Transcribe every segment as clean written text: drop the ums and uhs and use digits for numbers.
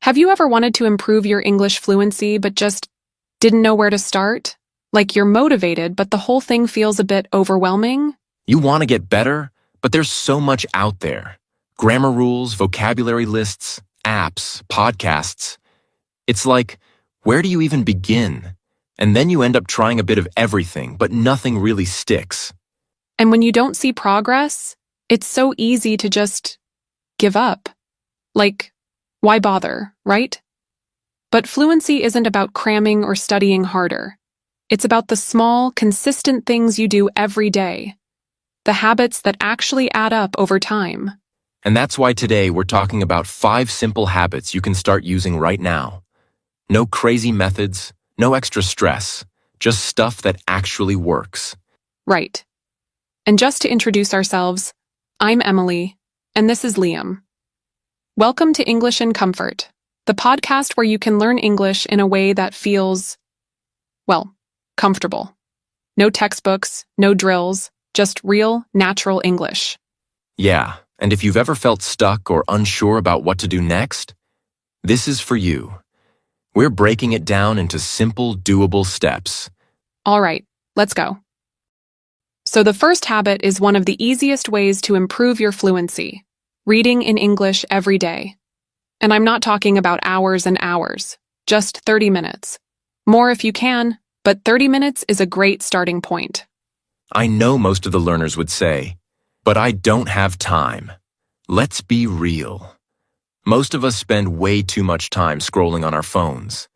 Have you ever wanted to improve your English fluency but just didn't know where to start? Like you're motivated, but the whole thing feels a bit overwhelming? You want to get better, but there's so much out there. Grammar rules, vocabulary lists, apps, podcasts. It's like, where do you even begin? And then you end up trying a bit of everything, but nothing really sticks. And when you don't see progress, it's so easy to just give up. Like, why bother, right? But fluency isn't about cramming or studying harder. It's about the small, consistent things you do every day. The habits that actually add up over time. And that's why today we're talking about 5 simple habits you can start using right now. No crazy methods, no extra stress, just stuff that actually works. Right. And just to introduce ourselves, I'm Emily, and this is Liam. Welcome to English in Comfort, the podcast where you can learn English in a way that feels, well, comfortable. No textbooks, no drills, just real, natural English. Yeah, and if you've ever felt stuck or unsure about what to do next, this is for you. We're breaking it down into simple, doable steps. All right, let's go. So the first habit is one of the easiest ways to improve your fluency. Reading in English every day. And I'm not talking about hours and hours, just 30 minutes. More if you can, but 30 minutes is a great starting point. I know most of the learners would say, but I don't have time. Let's be real. Most of us spend way too much time scrolling on our phones.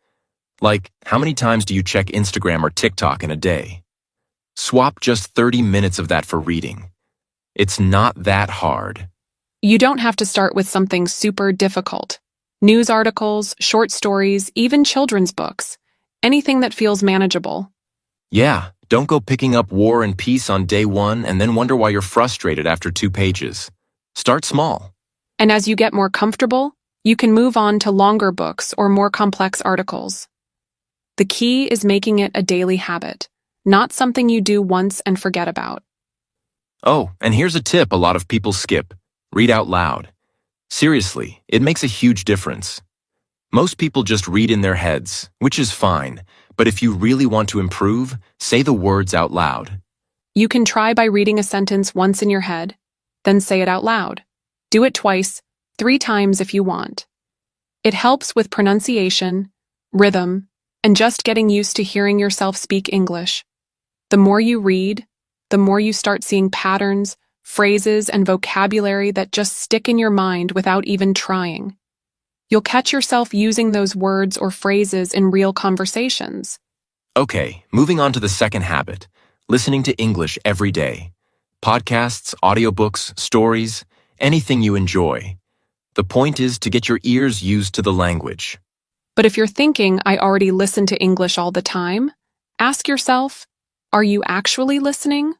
Like, how many times do you check Instagram or TikTok in a day? Swap just 30 minutes of that for reading. It's not that hard. You don't have to start with something super difficult. News articles, short stories, even children's books. Anything that feels manageable. Yeah, don't go picking up War and Peace on day 1 and then wonder why you're frustrated after 2 pages. Start small. And as you get more comfortable, you can move on to longer books or more complex articles. The key is making it a daily habit, not something you do once and forget about. Oh, and here's a tip a lot of people skip. Read out loud. Seriously, it makes a huge difference. Most people just read in their heads, which is fine, but if you really want to improve, say the words out loud. You can try by reading a sentence once in your head, then say it out loud. Do it twice, 3 times if you want. It helps with pronunciation, rhythm, and just getting used to hearing yourself speak English. The more you read, the more you start seeing patterns, phrases, and vocabulary that just stick in your mind without even trying. You'll catch yourself using those words or phrases in real conversations. Okay, moving on to the second habit, listening to English every day. Podcasts, audiobooks, stories, anything you enjoy. The point is to get your ears used to the language. But if you're thinking, I already listen to English all the time, ask yourself, are you actually listening?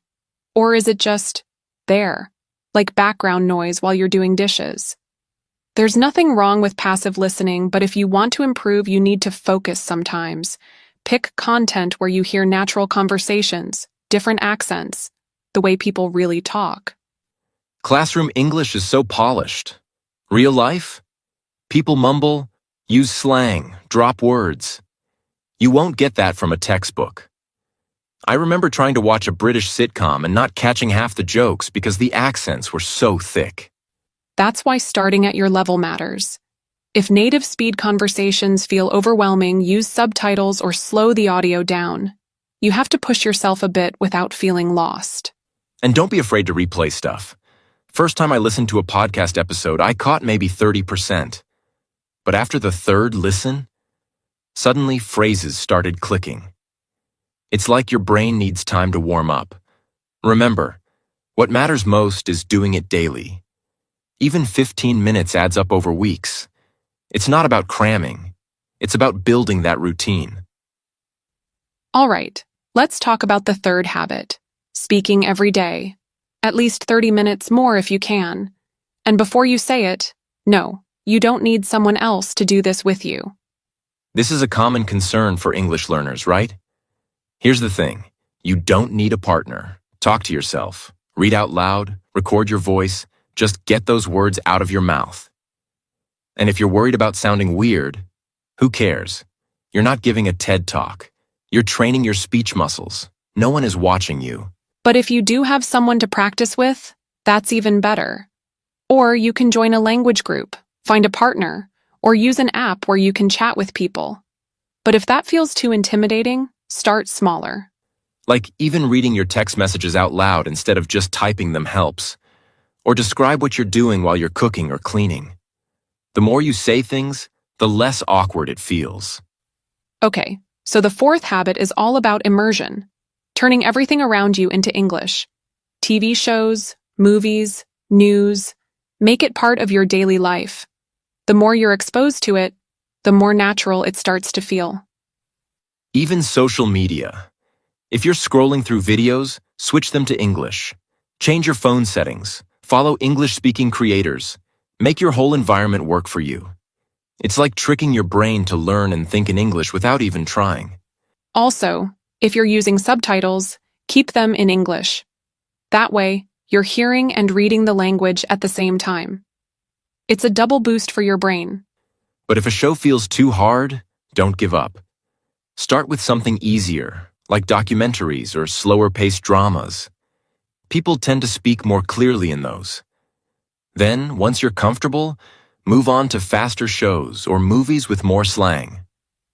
Or is it just there, like background noise while you're doing dishes? There's nothing wrong with passive listening, but if you want to improve, you need to focus sometimes. Pick content where you hear natural conversations, different accents, the way people really talk. Classroom English is so polished. Real life? People mumble, use slang, drop words. You won't get that from a textbook. I remember trying to watch a British sitcom and not catching half the jokes because the accents were so thick. That's why starting at your level matters. If native speed conversations feel overwhelming, use subtitles or slow the audio down. You have to push yourself a bit without feeling lost. And don't be afraid to replay stuff. First time I listened to a podcast episode, I caught maybe 30%. But after the 3rd listen, suddenly phrases started clicking. It's like your brain needs time to warm up. Remember, what matters most is doing it daily. Even 15 minutes adds up over weeks. It's not about cramming. It's about building that routine. All right, let's talk about the third habit, speaking every day. At least 30 minutes more if you can. And before you say it, no, you don't need someone else to do this with you. This is a common concern for English learners, right? Here's the thing. You don't need a partner. Talk to yourself. Read out loud. Record your voice. Just get those words out of your mouth. And if you're worried about sounding weird, who cares? You're not giving a TED Talk. You're training your speech muscles. No one is watching you. But if you do have someone to practice with, that's even better. Or you can join a language group, find a partner, or use an app where you can chat with people. But if that feels too intimidating, start smaller. Like even reading your text messages out loud instead of just typing them helps. Or describe what you're doing while you're cooking or cleaning. The more you say things, the less awkward it feels. Okay, so the fourth habit is all about immersion, turning everything around you into English. TV shows, movies, news, make it part of your daily life. The more you're exposed to it, the more natural it starts to feel. Even social media. If you're scrolling through videos, switch them to English. Change your phone settings. Follow English-speaking creators. Make your whole environment work for you. It's like tricking your brain to learn and think in English without even trying. Also, if you're using subtitles, keep them in English. That way, you're hearing and reading the language at the same time. It's a double boost for your brain. But if a show feels too hard, don't give up. Start with something easier, like documentaries or slower-paced dramas. People tend to speak more clearly in those. Then, once you're comfortable, move on to faster shows or movies with more slang.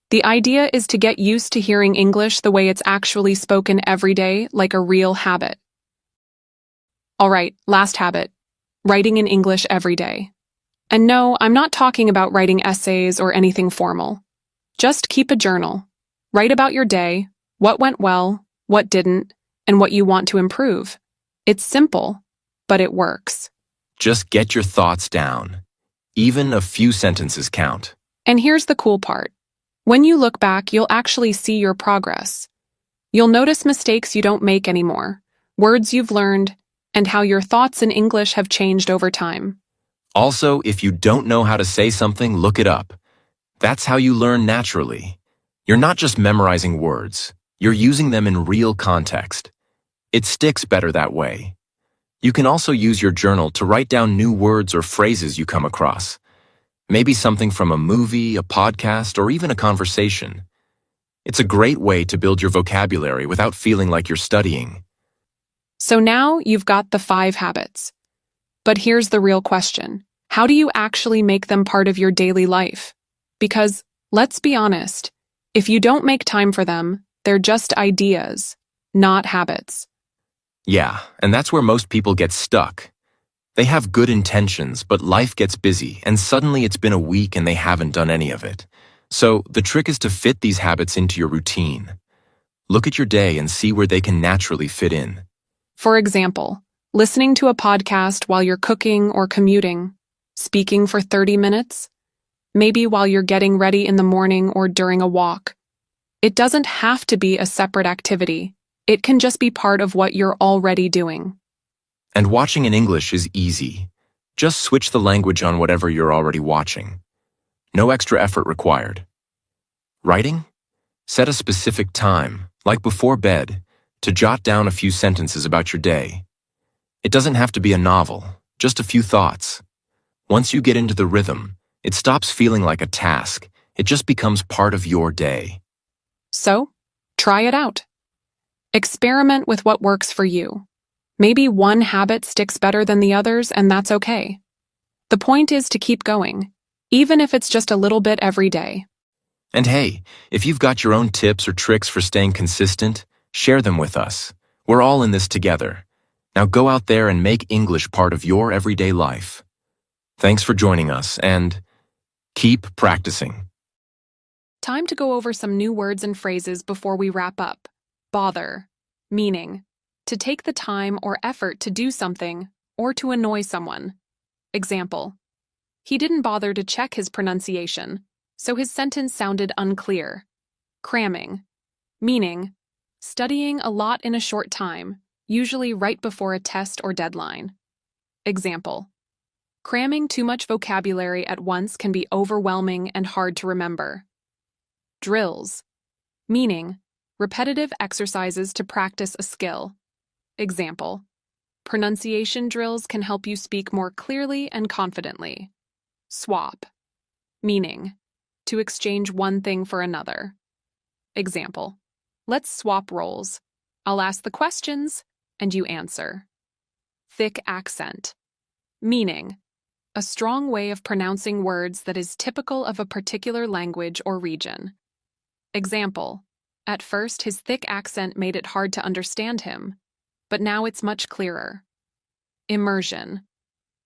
The idea is to get used to hearing English the way it's actually spoken every day, like a real habit. All right, last habit, writing in English every day. And no, I'm not talking about writing essays or anything formal. Just keep a journal. Write about your day, what went well, what didn't, and what you want to improve. It's simple, but it works. Just get your thoughts down. Even a few sentences count. And here's the cool part. When you look back, you'll actually see your progress. You'll notice mistakes you don't make anymore, words you've learned, and how your thoughts in English have changed over time. Also, if you don't know how to say something, look it up. That's how you learn naturally. You're not just memorizing words. You're using them in real context. It sticks better that way. You can also use your journal to write down new words or phrases you come across. Maybe something from a movie, a podcast, or even a conversation. It's a great way to build your vocabulary without feeling like you're studying. So now you've got the 5 habits. But here's the real question. How do you actually make them part of your daily life? Because, let's be honest, if you don't make time for them, they're just ideas, not habits. Yeah, and that's where most people get stuck. They have good intentions, but life gets busy, and suddenly it's been a week and they haven't done any of it. So the trick is to fit these habits into your routine. Look at your day and see where they can naturally fit in. For example, listening to a podcast while you're cooking or commuting, speaking for 30 minutes, maybe while you're getting ready in the morning or during a walk. It doesn't have to be a separate activity. It can just be part of what you're already doing. And watching in English is easy. Just switch the language on whatever you're already watching. No extra effort required. Writing? Set a specific time, like before bed, to jot down a few sentences about your day. It doesn't have to be a novel, just a few thoughts. Once you get into the rhythm, it stops feeling like a task. It just becomes part of your day. So, try it out. Experiment with what works for you. Maybe one habit sticks better than the others, and that's okay. The point is to keep going, even if it's just a little bit every day. And hey, if you've got your own tips or tricks for staying consistent, share them with us. We're all in this together. Now go out there and make English part of your everyday life. Thanks for joining us, and keep practicing. Time to go over some new words and phrases before we wrap up. Bother, meaning to take the time or effort to do something or to annoy someone. Example, he didn't bother to check his pronunciation, so his sentence sounded unclear. Cramming, meaning studying a lot in a short time, usually right before a test or deadline. Example, cramming too much vocabulary at once can be overwhelming and hard to remember. Drills, meaning repetitive exercises to practice a skill. Example, pronunciation drills can help you speak more clearly and confidently. Swap, meaning to exchange one thing for another. Example, let's swap roles. I'll ask the questions and you answer. Thick accent, meaning a strong way of pronouncing words that is typical of a particular language or region. Example, at first his thick accent made it hard to understand him, but now it's much clearer. Immersion,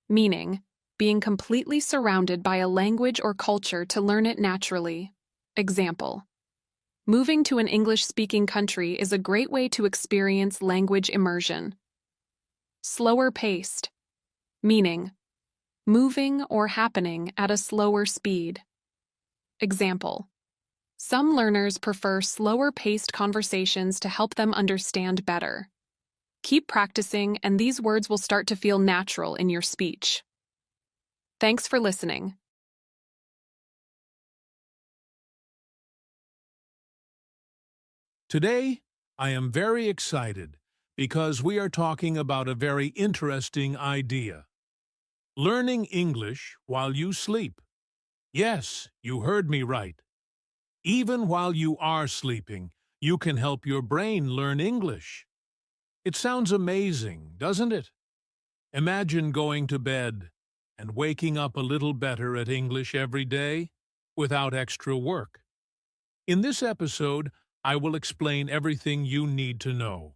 meaning being completely surrounded by a language or culture to learn it naturally. Example, moving to an English-speaking country is a great way to experience language immersion. Slower paced, meaning moving or happening at a slower speed. Example, some learners prefer slower-paced conversations to help them understand better. Keep practicing, and these words will start to feel natural in your speech. Thanks for listening. Today, I am very excited because we are talking about a very interesting idea. Learning English while you sleep. Yes, you heard me right. Even while you are sleeping, you can help your brain learn English. It sounds amazing, doesn't it? Imagine going to bed and waking up a little better at English every day without extra work. In this episode, I will explain everything you need to know.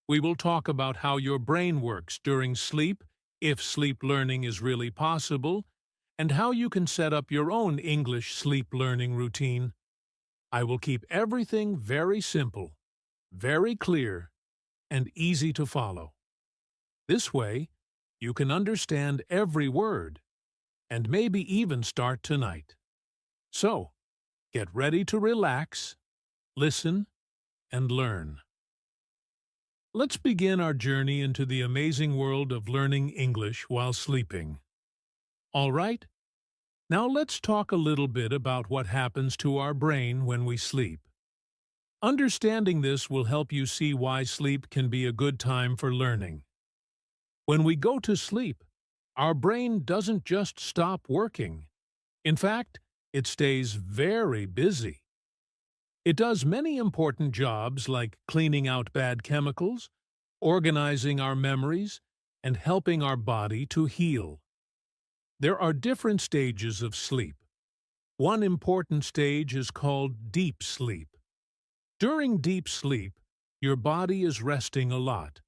We will talk about how your brain works during sleep, if sleep learning is really possible, and how you can set up your own English sleep learning routine. I will keep everything very simple, very clear, and easy to follow. This way, you can understand every word, and maybe even start tonight. So, get ready to relax, listen, and learn. Let's begin our journey into the amazing world of learning English while sleeping. All right? Now let's talk a little bit about what happens to our brain when we sleep. Understanding this will help you see why sleep can be a good time for learning. When we go to sleep, our brain doesn't just stop working. In fact, it stays very busy. It does many important jobs like cleaning out bad chemicals, organizing our memories, and helping our body to heal. There are different stages of sleep. One important stage is called deep sleep. During deep sleep, your body is resting a lot,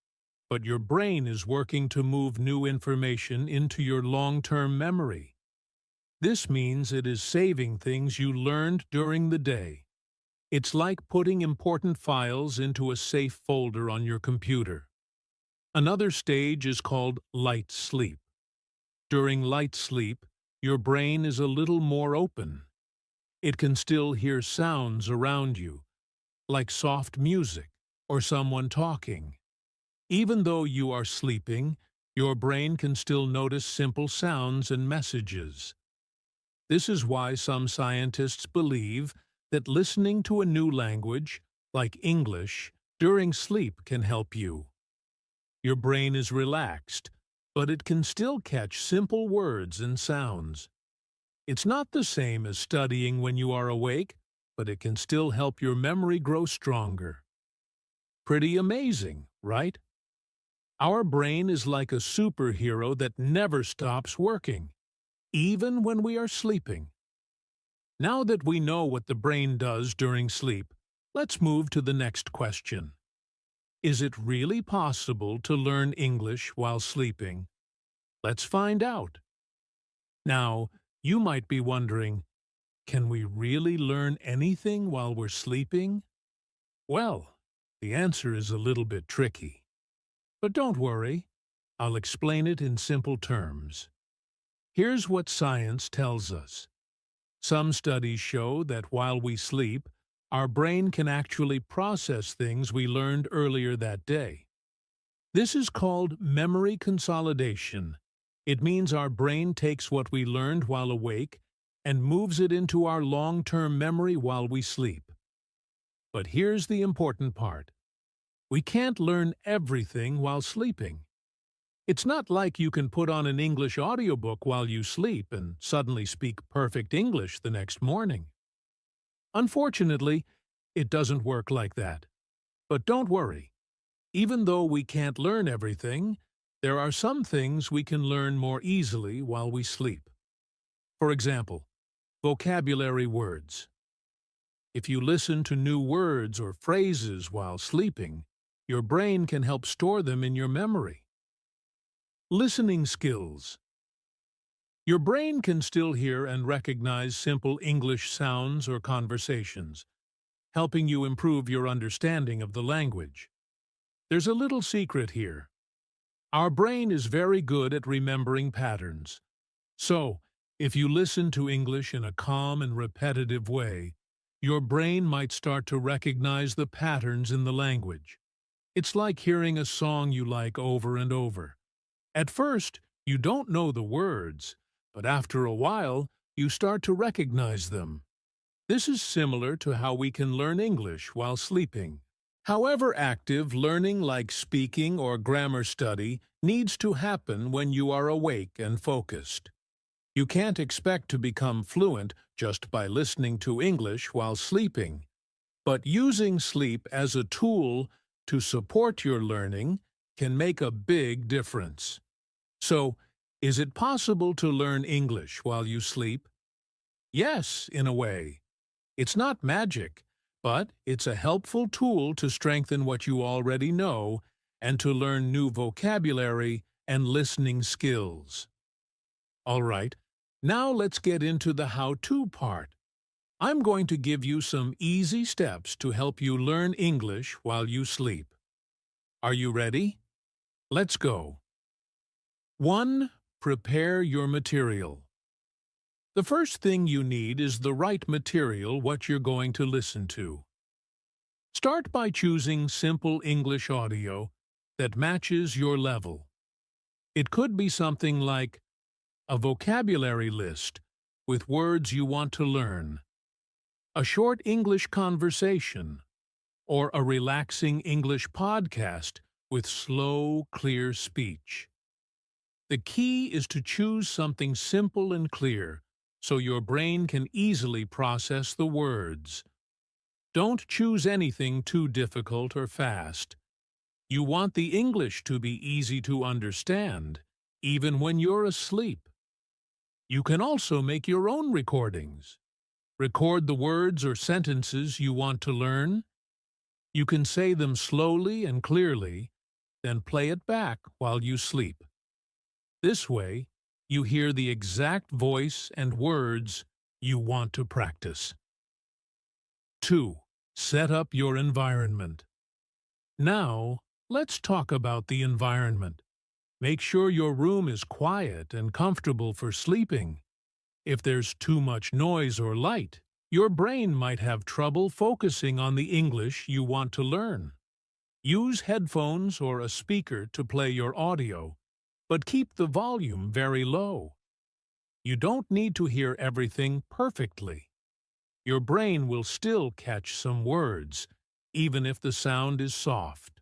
but your brain is working to move new information into your long-term memory. This means it is saving things you learned during the day. It's like putting important files into a safe folder on your computer. Another stage is called light sleep. During light sleep, your brain is a little more open. It can still hear sounds around you, like soft music or someone talking. Even though you are sleeping, your brain can still notice simple sounds and messages. This is why some scientists believe that listening to a new language, like English, during sleep can help you. Your brain is relaxed, but it can still catch simple words and sounds. It's not the same as studying when you are awake, but it can still help your memory grow stronger. Pretty amazing, right? Our brain is like a superhero that never stops working, even when we are sleeping. Now that we know what the brain does during sleep, let's move to the next question. Is it really possible to learn English while sleeping? Let's find out. Now, you might be wondering, can we really learn anything while we're sleeping? Well, the answer is a little bit tricky. But don't worry, I'll explain it in simple terms. Here's what science tells us. Some studies show that while we sleep, our brain can actually process things we learned earlier that day. This is called memory consolidation. It means our brain takes what we learned while awake and moves it into our long-term memory while we sleep. But here's the important part. We can't learn everything while sleeping. It's not like you can put on an English audiobook while you sleep and suddenly speak perfect English the next morning. Unfortunately, it doesn't work like that. But don't worry. Even though we can't learn everything, there are some things we can learn more easily while we sleep. For example, vocabulary words. If you listen to new words or phrases while sleeping, your brain can help store them in your memory. Listening skills. Your brain can still hear and recognize simple English sounds or conversations, helping you improve your understanding of the language. There's a little secret here. Our brain is very good at remembering patterns. So, if you listen to English in a calm and repetitive way, your brain might start to recognize the patterns in the language. It's like hearing a song you like over and over. At first, you don't know the words, but after a while, you start to recognize them. This is similar to how we can learn English while sleeping. However active learning like speaking or grammar study needs to happen when you are awake and focused. You can't expect to become fluent just by listening to English while sleeping, but using sleep as a tool to support your learning can make a big difference. So, is it possible to learn English while you sleep? Yes, in a way. It's not magic, but it's a helpful tool to strengthen what you already know and to learn new vocabulary and listening skills. All right, now let's get into the how-to part. I'm going to give you some easy steps to help you learn English while you sleep. Are you ready? Let's go. 1. Prepare your material. The first thing you need is the right material what you're going to listen to. Start by choosing simple English audio that matches your level. It could be something like a vocabulary list with words you want to learn, a short English conversation, or a relaxing English podcast with slow, clear speech. The key is to choose something simple and clear so your brain can easily process the words. Don't choose anything too difficult or fast. You want the English to be easy to understand, even when you're asleep. You can also make your own recordings. Record the words or sentences you want to learn. You can say them slowly and clearly, then play it back while you sleep. This way, you hear the exact voice and words you want to practice. 2. Set up your environment. Now, let's talk about the environment. Make sure your room is quiet and comfortable for sleeping. If there's too much noise or light, your brain might have trouble focusing on the English you want to learn. Use headphones or a speaker to play your audio, but keep the volume very low. You don't need to hear everything perfectly. Your brain will still catch some words, even if the sound is soft.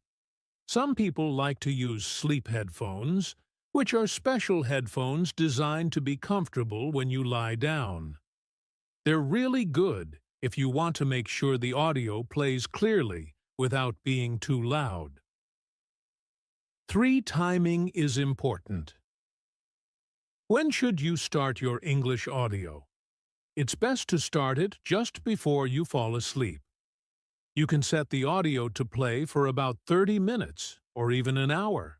Some people like to use sleep headphones, which are special headphones designed to be comfortable when you lie down. They're really good if you want to make sure the audio plays clearly without being too loud. 3. Timing is important. When should you start your English audio? It's best to start it just before you fall asleep. You can set the audio to play for about 30 minutes or even an hour.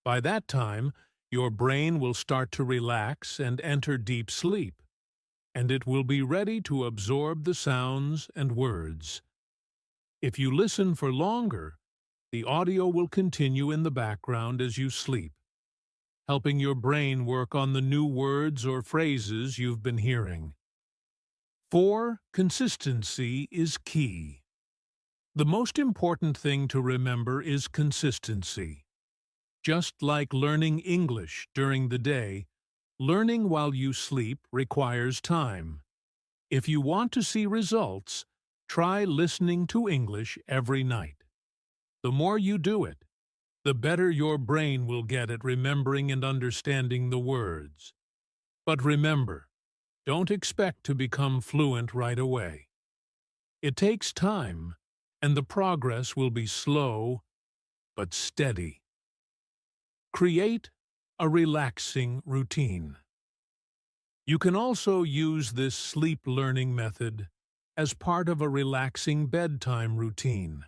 By that time, your brain will start to relax and enter deep sleep, and it will be ready to absorb the sounds and words. If you listen for longer, the audio will continue in the background as you sleep, helping your brain work on the new words or phrases you've been hearing. 4. Consistency is key. The most important thing to remember is consistency. Just like learning English during the day, learning while you sleep requires time. If you want to see results, try listening to English every night. The more you do it, the better your brain will get at remembering and understanding the words. But remember, don't expect to become fluent right away. It takes time, and the progress will be slow but steady. Create a relaxing routine. You can also use this sleep learning method as part of a relaxing bedtime routine.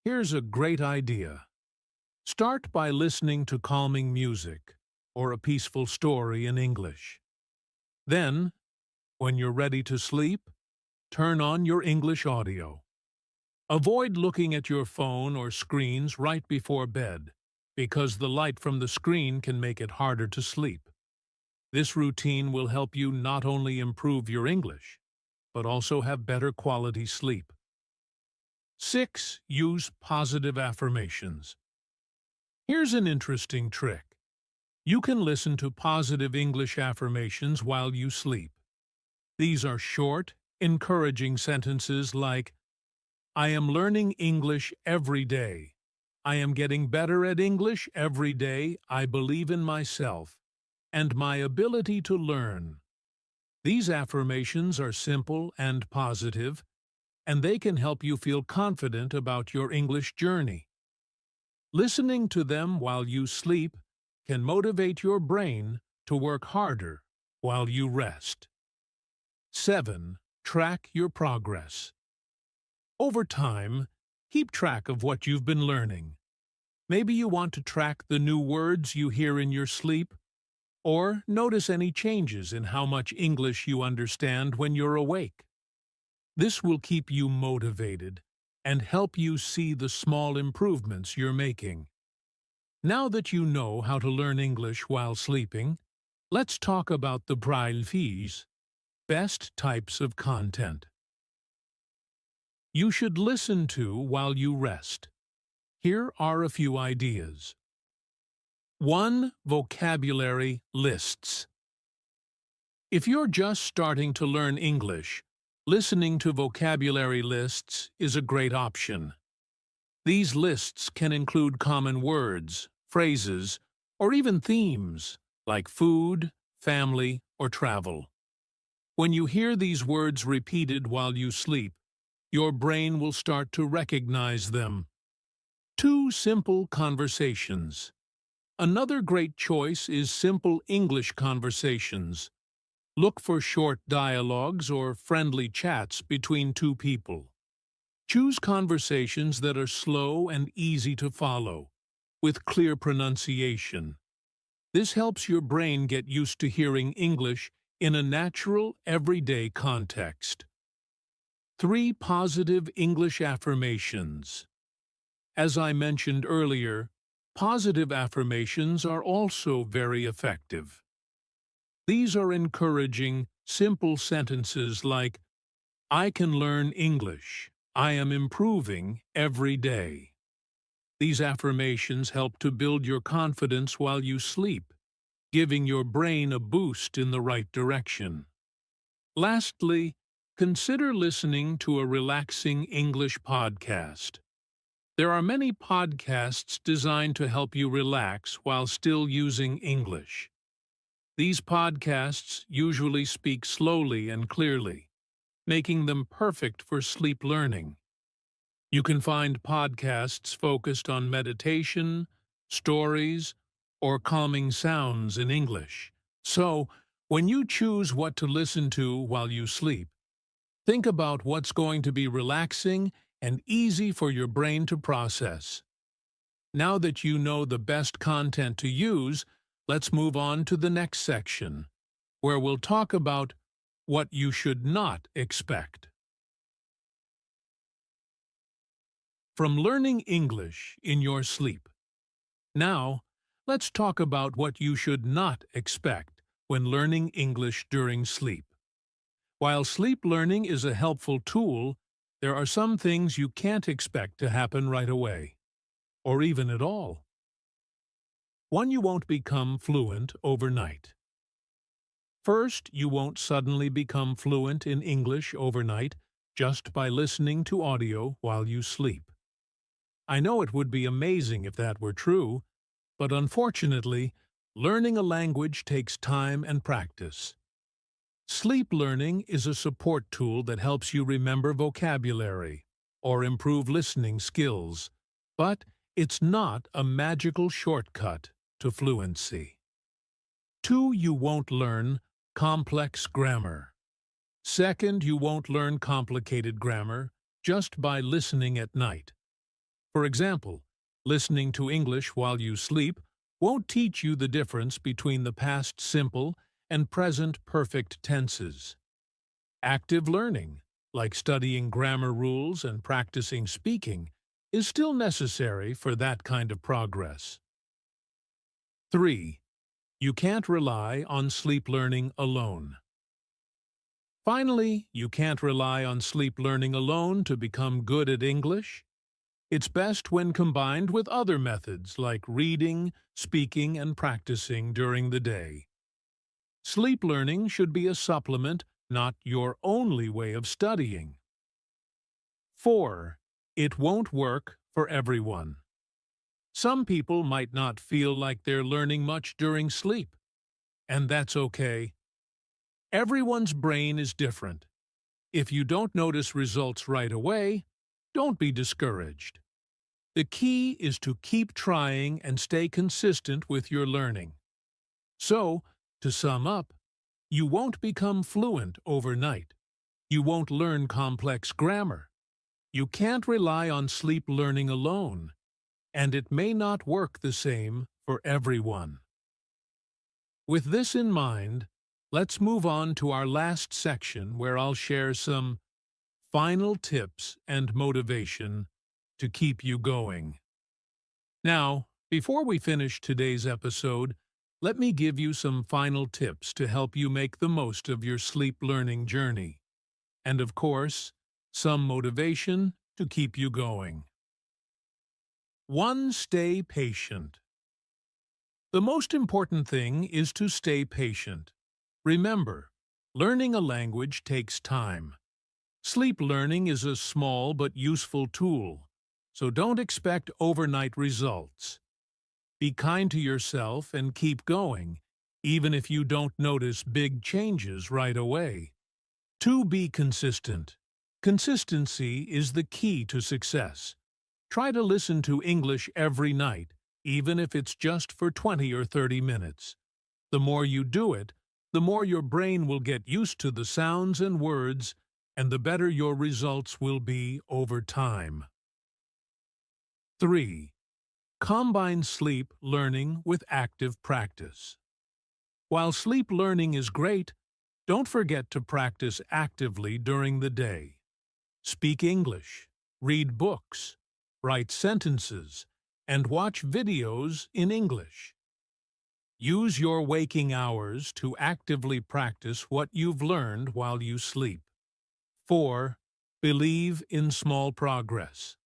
Here's a great idea. Start by listening to calming music or a peaceful story in English. Then, when you're ready to sleep, turn on your English audio. Avoid looking at your phone or screens right before bed, because the light from the screen can make it harder to sleep. This routine will help you not only improve your English, but also have better quality sleep. 6. Use positive affirmations. Here's an interesting trick. You can listen to positive English affirmations while you sleep. These are short, encouraging sentences like, I am learning English every day. I am getting better at English every day. I believe in myself and my ability to learn. These affirmations are simple and positive, and they can help you feel confident about your English journey. Listening to them while you sleep can motivate your brain to work harder while you rest. 7. Track your progress. Over time, keep track of what you've been learning. Maybe you want to track the new words you hear in your sleep, or notice any changes in how much English you understand when you're awake. This will keep you motivated and help you see the small improvements you're making. Now that you know how to learn English while sleeping, let's talk about the Fluency's best types of content. You should listen to while you rest. Here are a few ideas. 1. Vocabulary lists. If you're just starting to learn English, listening to vocabulary lists is a great option. These lists can include common words, phrases, or even themes like food, family, or travel. When you hear these words repeated while you sleep, your brain will start to recognize them. 2. Simple conversations. Another great choice is simple English conversations. Look for short dialogues or friendly chats between two people. Choose conversations that are slow and easy to follow, with clear pronunciation. This helps your brain get used to hearing English in a natural, everyday context. 3. Positive English affirmations. As I mentioned earlier, positive affirmations are also very effective. These are encouraging, simple sentences like, I can learn English. I am improving every day. These affirmations help to build your confidence while you sleep, giving your brain a boost in the right direction. Lastly, consider listening to a relaxing English podcast. There are many podcasts designed to help you relax while still using English. These podcasts usually speak slowly and clearly, making them perfect for sleep learning. You can find podcasts focused on meditation, stories, or calming sounds in English. So, when you choose what to listen to while you sleep, think about what's going to be relaxing and easy for your brain to process. Now that you know the best content to use, let's move on to the next section, where we'll talk about what you should not expect. From learning English in your sleep. Now, let's talk about what you should not expect when learning English during sleep. While sleep learning is a helpful tool, there are some things you can't expect to happen right away, or even at all. 1. You won't become fluent overnight. First, you won't suddenly become fluent in English overnight just by listening to audio while you sleep. I know it would be amazing if that were true, but unfortunately, learning a language takes time and practice. Sleep learning is a support tool that helps you remember vocabulary or improve listening skills, but it's not a magical shortcut to fluency. 2. You won't learn complex grammar. Second, you won't learn complicated grammar just by listening at night. For example, listening to English while you sleep won't teach you the difference between the past simple and present perfect tenses. Active learning, like studying grammar rules and practicing speaking, is still necessary for that kind of progress. 3. You can't rely on sleep learning alone. Finally, you can't rely on sleep learning alone to become good at English. It's best when combined with other methods like reading, speaking, and practicing during the day. Sleep learning should be a supplement, not your only way of studying. 4. It won't work for everyone. Some people might not feel like they're learning much during sleep, and that's okay. Everyone's brain is different. If you don't notice results right away, don't be discouraged. The key is to keep trying and stay consistent with your learning. So, to sum up, you won't become fluent overnight. You won't learn complex grammar. You can't rely on sleep learning alone, and it may not work the same for everyone. With this in mind, let's move on to our last section where I'll share some final tips and motivation to keep you going. Now, before we finish today's episode, let me give you some final tips to help you make the most of your sleep learning journey. And of course, some motivation to keep you going. 1. Stay patient. The most important thing is to stay patient. Remember, learning a language takes time. Sleep learning is a small but useful tool, so don't expect overnight results. Be kind to yourself and keep going, even if you don't notice big changes right away. 2. Be consistent. Consistency is the key to success. Try to listen to English every night, even if it's just for 20 or 30 minutes. The more you do it, the more your brain will get used to the sounds and words, and the better your results will be over time. 3. Combine sleep learning with active practice. While sleep learning is great, don't forget to practice actively during the day. Speak English, read books, write sentences, and watch videos in English. Use your waking hours to actively practice what you've learned while you sleep. 4. Believe in small progress.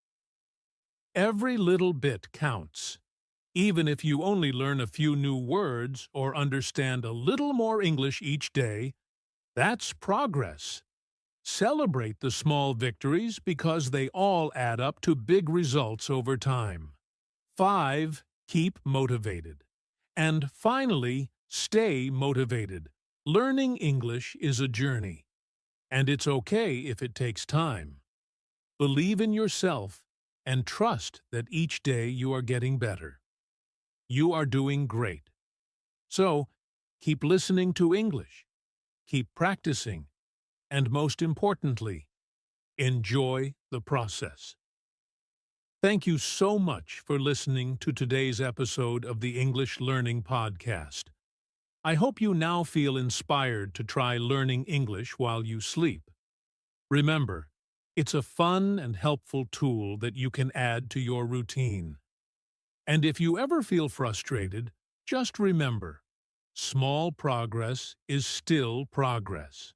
Every little bit counts. Even if you only learn a few new words or understand a little more English each day, that's progress. Celebrate the small victories because they all add up to big results over time. 5. Keep motivated. And finally, stay motivated. Learning English is a journey, and it's okay if it takes time. Believe in yourself and trust that each day you are getting better. You are doing great. So, keep listening to English, keep practicing, and most importantly, enjoy the process. Thank you so much for listening to today's episode of the English Learning Podcast. I hope you now feel inspired to try learning English while you sleep. Remember, it's a fun and helpful tool that you can add to your routine. And if you ever feel frustrated, just remember, small progress is still progress.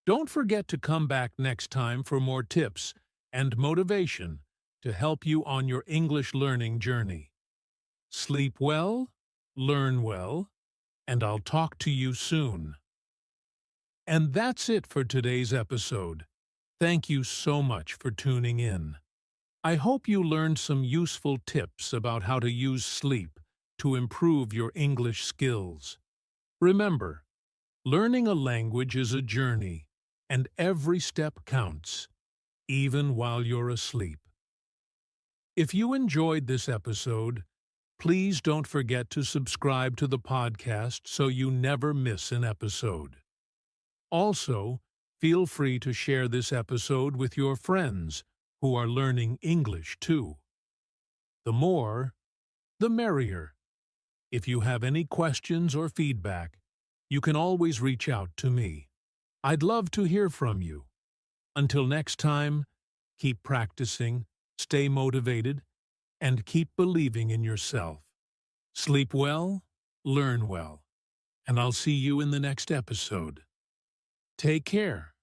Don't forget to come back next time for more tips and motivation to help you on your English learning journey. Sleep well, learn well, and I'll talk to you soon. And that's it for today's episode. Thank you so much for tuning in. I hope you learned some useful tips about how to use sleep to improve your English skills. Remember, learning a language is a journey, and every step counts, even while you're asleep. If you enjoyed this episode, please don't forget to subscribe to the podcast so you never miss an episode. Also, feel free to share this episode with your friends who are learning English too. The more, the merrier. If you have any questions or feedback, you can always reach out to me. I'd love to hear from you. Until next time, keep practicing, stay motivated, and keep believing in yourself. Sleep well, learn well, and I'll see you in the next episode. Take care.